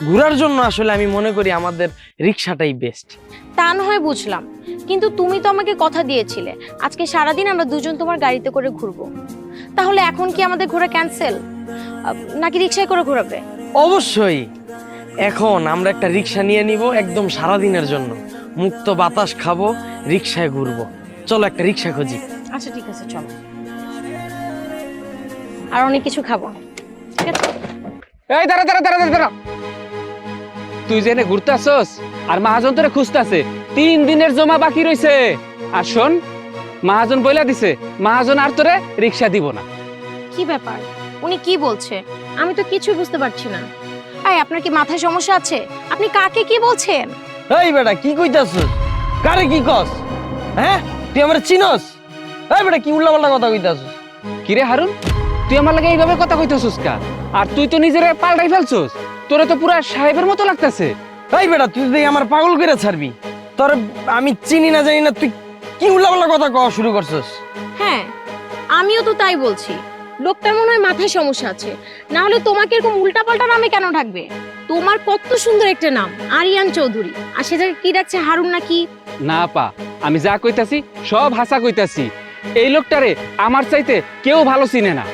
ঘোরার জন্য আসলে আমি মনে করি আমাদের রিক্সাটাই বেস্ট। তা না হয় বুঝলাম, কিন্তু তুমি তো আমাকে কথা দিয়েছিলে আজকে সারাদিন আমরা দুজন তোমার গাড়িতে করে ঘুরবো। তাহলে এখন কি আমাদের ঘোরা ক্যান্সেল, নাকি রিক্সায় করে ঘোরাবে? অবশ্যই, এখন আমরা একটা রিক্সা নিয়ে নিব একদম সারাদিনের জন্য, মুক্ত বাতাস খাবো, রিক্সায় ঘুরবো। চলো একটা রিক্সা খুঁজি। আচ্ছা ঠিক আছে, চলো। আর অনেক কিছু খাবো, ঠিক আছে? এই দাঁড়া দাঁড়া দাঁড়া দাঁড়া, তুই যে এনে ঘুরতে আসছস আর মহাজন তোরে খুঁজতেছে, 3 দিনের জমা বাকি রইছে। আর শোন, মহাজন বইলা দিছে মহাজন আর তোরে রিক্সা দিব না। কি ব্যাপার, উনি কি বলছে? আমি তো কিছুই বুঝতে পারছি না। এই, আপনার কি মাথায় সমস্যা আছে? আপনি কাকে কি বলছেন? এই বেটা কি কইতাছস? কারে কি কস? হ্যাঁ, তুই আমার চিনস? এই বেটা কি উল্টাপাল্টা কথা কইতাছস? কিরে হারুন, তুই আমার লাগে এইভাবে কথা কইতেছস কা? আর তুই তো নিজেরে পাল্টাই ফেলছস, তোরে তো পুরা সাহেবের মতো লাগতেছে। এই বেটা তুই যদি আমার পাগল করে ছাড়বি, তোর আমি চিনি না জানি না, তুই কি উল্টাপাল্টা কথা কওয়া শুরু করছস? হ্যাঁ, আমিও তো তাই বলছি। লোকটার মনে হয় মাথায় সমস্যা আছে, না হলে তোমাকে এরকম উল্টাপাল্টা নামে কেন ডাকবে? তোমার কত সুন্দর একটা নাম, আরিয়ান চৌধুরী, আর সেটাকে কি ডাকছে হারুন নাকি? না পা, আমি যা কইতাছি সব হাসা কইতাছি। এই লোকটারে আমার চাইতে কেউ ভালো চিনে না।